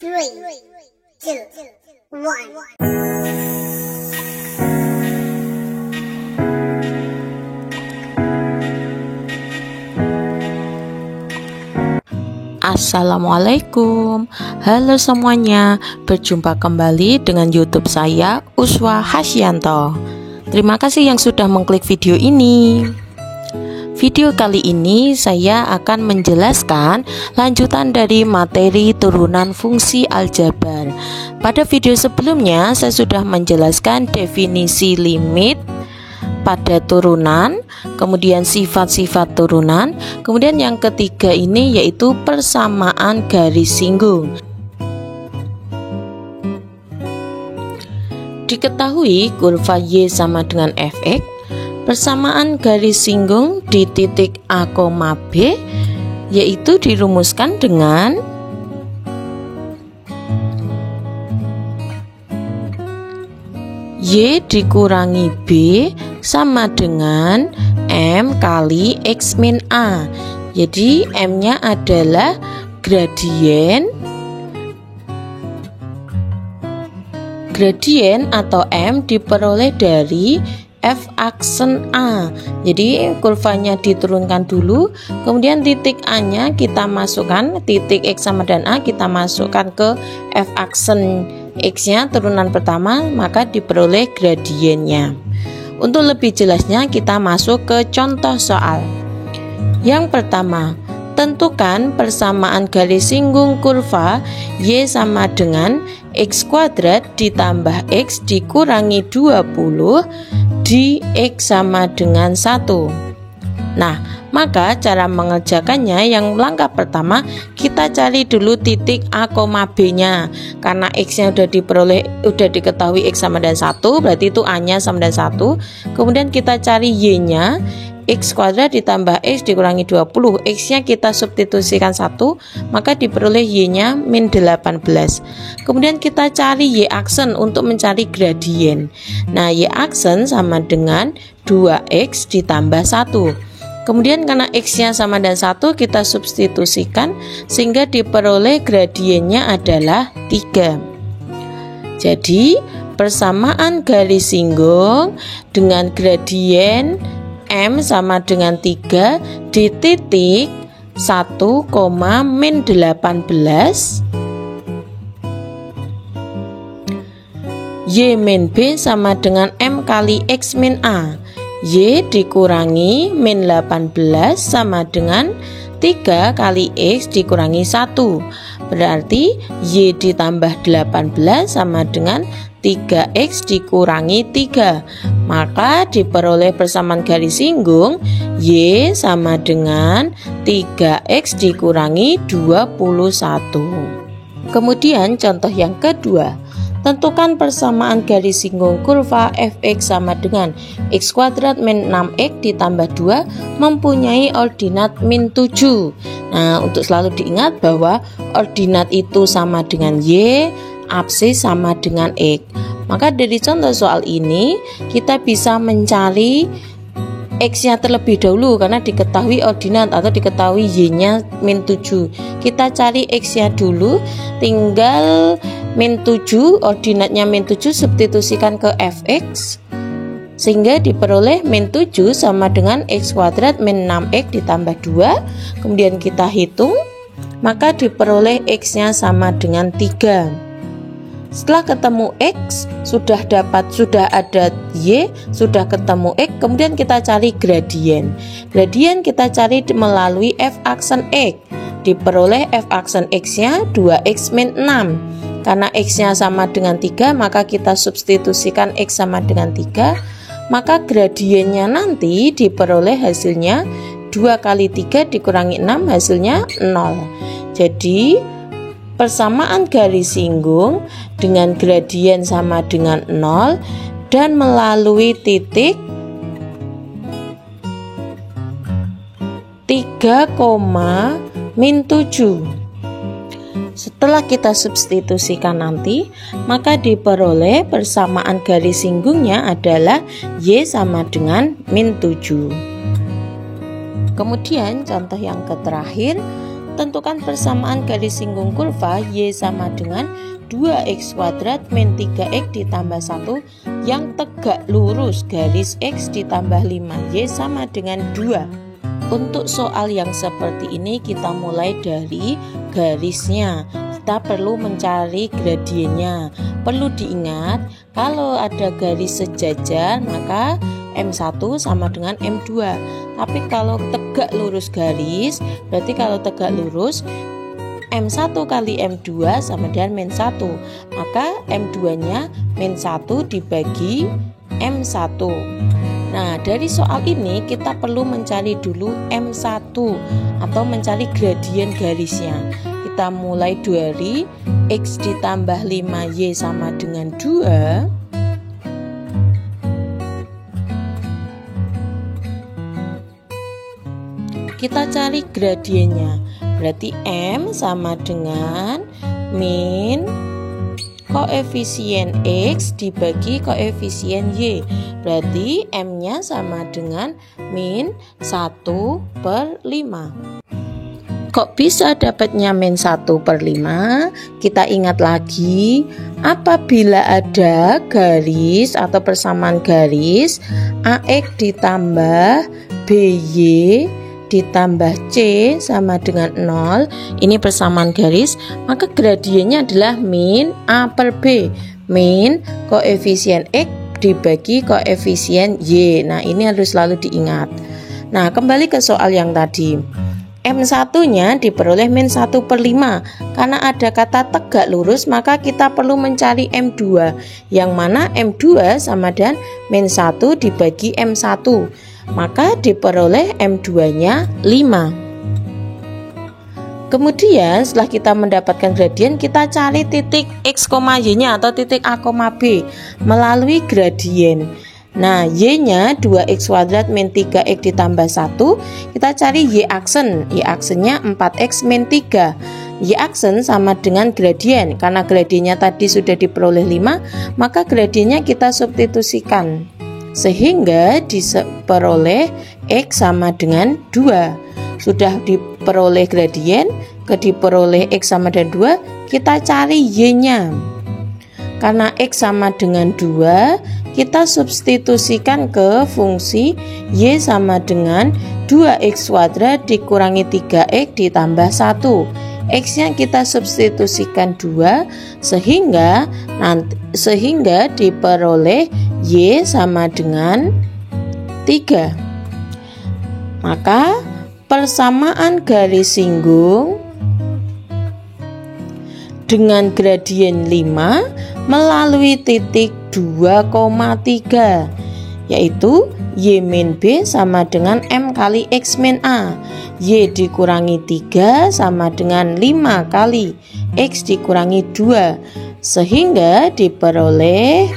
3, 2, 1. Assalamualaikum, halo semuanya, berjumpa kembali dengan YouTube saya, Uswa Hasyanto. Terima kasih yang sudah mengklik video ini. Video kali ini saya akan menjelaskan lanjutan dari materi turunan fungsi aljabar. Pada video sebelumnya saya sudah menjelaskan definisi limit pada turunan, kemudian sifat-sifat turunan, kemudian yang ketiga ini yaitu persamaan garis singgung. Diketahui kurva Y sama dengan Fx, persamaan garis singgung di titik A, B yaitu dirumuskan dengan Y dikurangi B sama dengan M kali X min A. Jadi M nya adalah gradien atau M diperoleh dari F aksen A. Jadi kurvanya diturunkan dulu, kemudian titik A nya kita masukkan, titik X sama dan A kita masukkan ke F aksen X nya turunan pertama, maka diperoleh gradiennya. Untuk lebih jelasnya kita masuk ke contoh soal. Yang pertama, tentukan persamaan garis singgung kurva Y sama dengan X kuadrat ditambah X dikurangi 20 di X sama dengan 1. Nah, maka cara mengerjakannya yang langkah pertama kita cari dulu titik A, B nya. Karena X nya udah diketahui X sama dengan 1, berarti itu A nya sama dengan 1. Kemudian kita cari Y nya, X kuadrat ditambah X dikurangi 20. X nya kita substitusikan 1, maka diperoleh Y nya min 18. Kemudian kita cari Y aksen untuk mencari gradien. Nah, Y aksen sama dengan 2X ditambah 1. Kemudian karena X nya sama dengan 1, kita substitusikan sehingga diperoleh gradiennya adalah 3. Jadi persamaan garis singgung dengan gradien M sama dengan 3 di titik 1, min 18 Y min B sama dengan M kali X min A. Y dikurangi min 18 sama dengan 3 kali X dikurangi 1. Berarti Y ditambah 18 sama dengan 3X dikurangi 3. Maka diperoleh persamaan garis singgung Y sama dengan 3X dikurangi 21. Kemudian contoh yang kedua, tentukan persamaan garis singgung kurva Fx sama dengan X kuadrat min 6X ditambah 2 mempunyai ordinat min 7. Nah, untuk selalu diingat bahwa ordinat itu sama dengan Y, absis sama dengan X. Maka dari contoh soal ini kita bisa mencari X nya terlebih dahulu karena diketahui ordinat atau diketahui Y nya min 7. Kita cari X nya dulu, tinggal min 7, ordinatnya min 7 substitusikan ke Fx sehingga diperoleh min 7 sama dengan X kuadrat min 6X ditambah 2. Kemudian kita hitung, maka diperoleh X nya sama dengan 3. Setelah ketemu X, sudah ada Y, sudah ketemu X, kemudian kita cari gradien. Gradien kita cari melalui F aksen X. Diperoleh F aksen X nya 2X min 6. Karena X nya sama dengan 3, maka kita substitusikan X sama dengan 3. Maka gradiennya nanti diperoleh hasilnya 2 kali 3 dikurangi 6, hasilnya 0. Jadi persamaan garis singgung dengan gradien sama dengan 0 dan melalui titik 3, min 7. Setelah kita substitusikan nanti, maka diperoleh persamaan garis singgungnya adalah Y sama dengan min 7. Kemudian contoh yang terakhir, Tentukan persamaan garis singgung kurva Y sama dengan 2x kuadrat min 3x ditambah 1 yang tegak lurus garis x ditambah 5y sama dengan 2. Untuk soal yang seperti ini kita mulai dari garisnya. Kita perlu mencari gradiennya. Perlu diingat kalau ada garis sejajar maka M1 sama dengan M2. Tapi kalau tegak lurus garis, berarti kalau tegak lurus M1 kali M2 sama dengan min 1. Maka M2 nya min 1 dibagi M1. Nah, dari soal ini kita perlu mencari dulu M1 atau mencari gradien garisnya. Kita mulai dari X ditambah 5Y sama dengan 2. Kita cari gradiennya. Berarti M sama dengan min koefisien X dibagi koefisien Y. Berarti M-nya sama dengan min 1/5. Kok bisa dapatnya min 1/5? Kita ingat lagi, apabila ada garis atau persamaan garis AX ditambah BY ditambah C sama dengan 0, ini persamaan garis, maka gradiennya adalah min A/B, min koefisien X dibagi koefisien Y. Nah, ini harus selalu diingat. Nah, kembali ke soal yang tadi. M1-nya diperoleh min 1/5. Karena ada kata tegak lurus, maka kita perlu mencari M2, yang mana M2 sama dengan min 1 dibagi M1. Maka diperoleh M2-nya 5. Kemudian setelah kita mendapatkan gradien, kita cari titik X, Y-nya atau titik A, B melalui gradien. Nah, Y-nya 2x kuadrat min 3x ditambah 1. Kita cari Y aksen. Y aksennya 4x min 3. Y aksen sama dengan gradien. Karena gradiennya tadi sudah diperoleh 5, maka gradiennya kita substitusikan, sehingga diperoleh X sama dengan 2. Sudah diperoleh gradien, diperoleh X sama dengan 2, kita cari Y-nya. Karena X sama dengan 2, kita substitusikan ke fungsi Y sama dengan 2x kuadrat dikurangi 3x ditambah 1. X-nya kita substitusikan 2, sehingga diperoleh Y sama dengan 3. Maka persamaan garis singgung dengan gradien 5 melalui titik 2,3, yaitu Y min B sama dengan M kali X min A. Y dikurangi 3 sama dengan 5 kali X dikurangi 2, sehingga diperoleh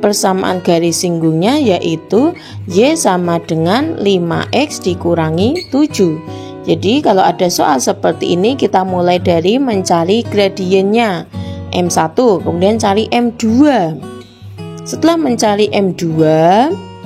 persamaan garis singgungnya, yaitu Y sama dengan 5X dikurangi 7. Jadi kalau ada soal seperti ini, kita mulai dari mencari gradiennya M1, kemudian cari M2. Setelah mencari M2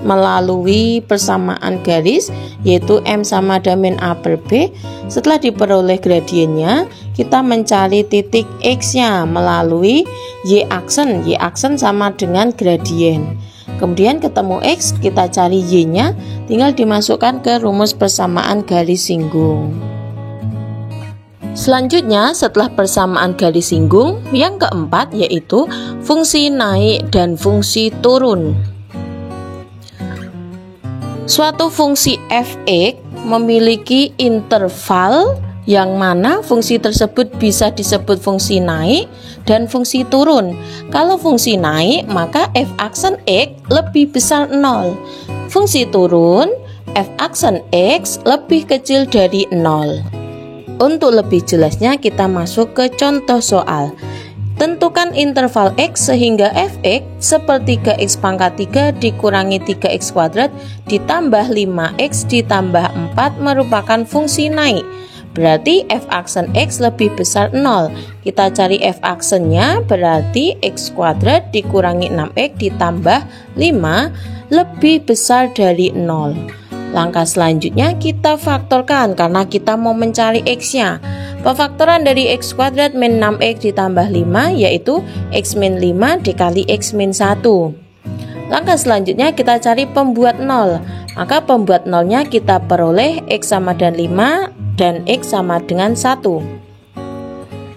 melalui persamaan garis, yaitu M sama dengan A/B, setelah diperoleh gradiennya, kita mencari titik X-nya melalui Y aksen. Y aksen sama dengan gradien. Kemudian ketemu X, kita cari Y-nya, tinggal dimasukkan ke rumus persamaan garis singgung. Selanjutnya, setelah persamaan garis singgung, yang keempat yaitu fungsi naik dan fungsi turun. Suatu fungsi f(x) memiliki interval yang mana fungsi tersebut bisa disebut fungsi naik dan fungsi turun. Kalau fungsi naik, maka f aksen x lebih besar 0. Fungsi turun, f aksen x lebih kecil dari 0. Untuk lebih jelasnya, kita masuk ke contoh soal. Tentukan interval X sehingga f(x) sepertiga X pangkat 3 dikurangi 3x kuadrat ditambah 5x ditambah 4 merupakan fungsi naik. Berarti f aksen X lebih besar 0. Kita cari f aksennya, berarti X kuadrat dikurangi 6x ditambah 5 lebih besar dari 0. Langkah selanjutnya kita faktorkan karena kita mau mencari X-nya. Pemfaktoran dari X kuadrat min 6X ditambah 5 yaitu X min 5 dikali X min 1. Langkah selanjutnya kita cari pembuat 0. Maka pembuat 0-nya kita peroleh X sama dengan 5 dan X sama dengan 1.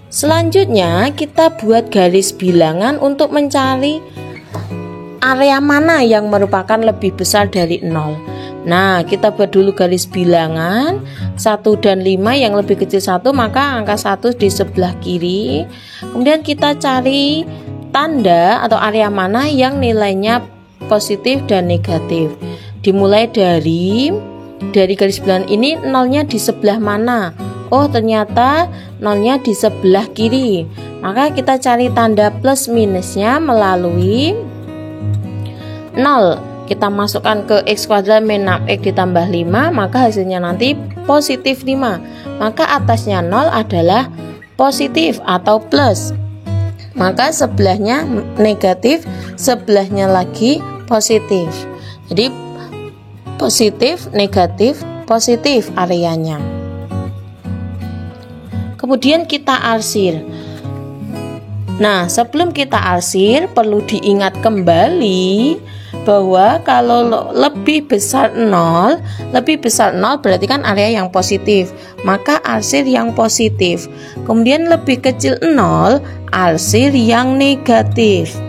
Selanjutnya kita buat garis bilangan untuk mencari area mana yang merupakan lebih besar dari 0. Nah, kita buat dulu garis bilangan 1 dan 5 yang lebih kecil 1, maka angka 1 di sebelah kiri. Kemudian kita cari tanda atau area mana yang nilainya positif dan negatif. Dimulai dari garis bilangan ini 0-nya di sebelah mana? Oh, ternyata 0-nya di sebelah kiri. Maka kita cari tanda plus minusnya melalui 0. Kita masukkan ke X kuadrat min 6X ditambah 5, maka hasilnya nanti positif 5. Maka atasnya 0 adalah positif atau plus. Maka sebelahnya negatif, sebelahnya lagi positif. Jadi positif, negatif, positif areanya. Kemudian kita arsir. Nah, sebelum kita arsir perlu diingat kembali bahwa kalau lebih besar 0 berarti kan area yang positif, maka arsir yang positif. Kemudian lebih kecil 0, arsir yang negatif.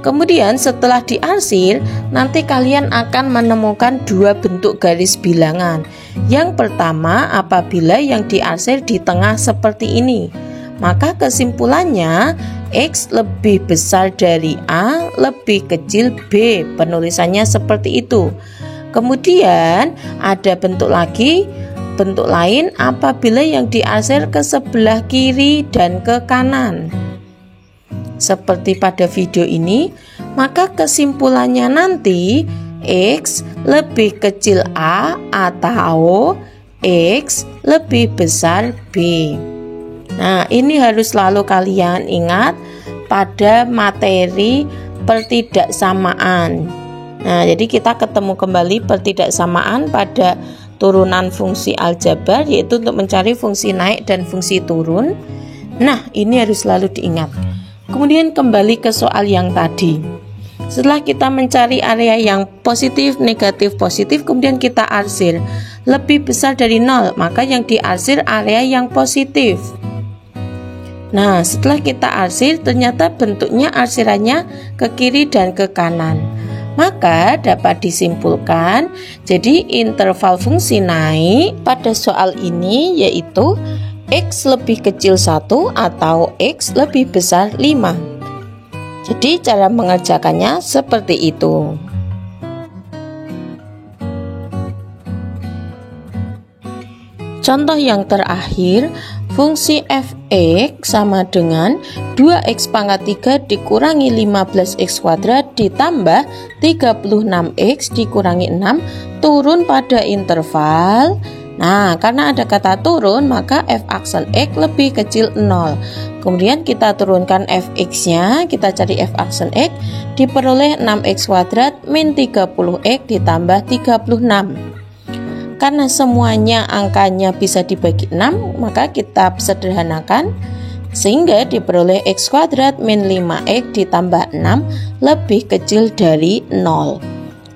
Kemudian setelah diarsir, nanti kalian akan menemukan dua bentuk garis bilangan. Yang pertama, apabila yang diarsir di tengah seperti ini, maka kesimpulannya X lebih besar dari A, lebih kecil B. Penulisannya seperti itu. Kemudian ada bentuk lain apabila yang diarsir ke sebelah kiri dan ke kanan. Seperti pada video ini, maka kesimpulannya nanti X lebih kecil A atau X lebih besar B. Nah, ini harus selalu kalian ingat pada materi pertidaksamaan. Nah, jadi kita ketemu kembali pertidaksamaan pada turunan fungsi aljabar, yaitu untuk mencari fungsi naik dan fungsi turun. Nah, ini harus selalu diingat. Kemudian kembali ke soal yang tadi. Setelah kita mencari area yang positif, negatif, positif, kemudian kita arsir. Lebih besar dari 0, maka yang diarsir area yang positif. Nah, setelah kita arsir, ternyata bentuknya arsirannya ke kiri dan ke kanan. Maka dapat disimpulkan, jadi interval fungsi naik pada soal ini yaitu X lebih kecil 1 atau X lebih besar 5. Jadi cara mengerjakannya seperti itu. Contoh yang terakhir, fungsi f(x) sama dengan 2x pangkat 3 dikurangi 15x kuadrat ditambah 36x dikurangi 6 turun pada interval. Nah, karena ada kata turun, maka f aksen x lebih kecil 0. Kemudian kita turunkan fx-nya, kita cari f aksen x, diperoleh 6x kuadrat min 30x ditambah 36. Karena semuanya angkanya bisa dibagi 6, maka kita sederhanakan sehingga diperoleh x kuadrat min 5x ditambah 6 lebih kecil dari 0.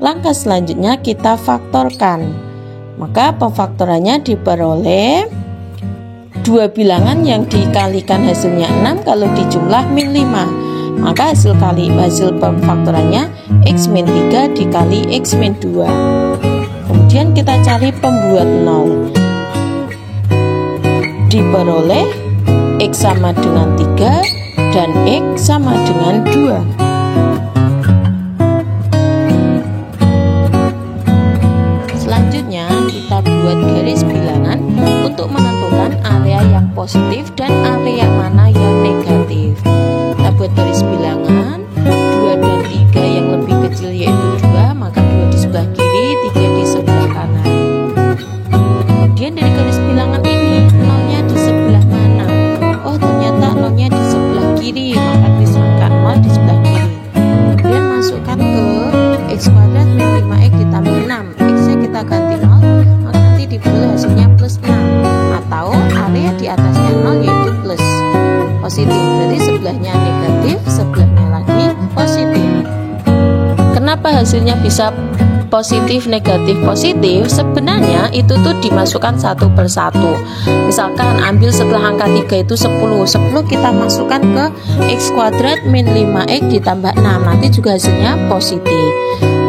Langkah selanjutnya kita faktorkan. Maka pemfaktorannya diperoleh dua bilangan yang dikalikan hasilnya 6 kalau dijumlah min 5. Maka hasil pemfaktorannya x min 3 dikali x min 2. Kemudian kita cari pembuat 0. Diperoleh X sama dengan 3 dan X sama dengan 2. Selanjutnya kita buat garis bilangan untuk menentukan area yang positif dan area mana yang negatif. Kita buat garis bilangan 2 dan 3 yang lebih kecil yaitu 2, maka 2 di sebelah kiri, 3 di sebelah kanan. Kemudian dari garis bilangan ini 0-nya di sebelah mana? Oh, ternyata 0-nya di sebelah kiri, maka tuliskan 0 di sebelah kiri. Kemudian masukkan ke x kuadrat min 5x ditambah 6. X-nya kita ganti positif. Berarti sebelahnya negatif, sebelahnya lagi positif. Kenapa hasilnya bisa positif, negatif, positif? Sebenarnya itu tuh dimasukkan satu persatu. Misalkan ambil setelah angka 3 itu 10 kita masukkan ke x kuadrat min 5x ditambah 6, nanti juga hasilnya positif.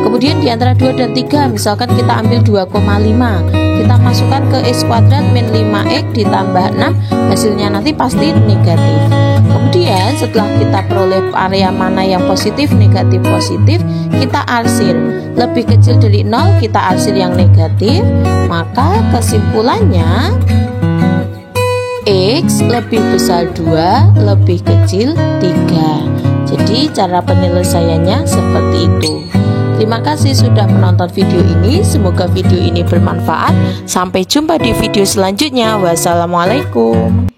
Kemudian di antara 2 dan 3 misalkan kita ambil 2,5, kita masukkan ke x kuadrat min 5x ditambah 6, hasilnya nanti pasti negatif. Kemudian setelah kita peroleh area mana yang positif, negatif, positif, kita arsir. Lebih kecil dari 0 kita arsir yang negatif, maka kesimpulannya X lebih besar 2, lebih kecil 3. Jadi cara penyelesaiannya seperti itu. Terima kasih sudah menonton video ini. Semoga video ini bermanfaat. Sampai jumpa di video selanjutnya. Wassalamualaikum.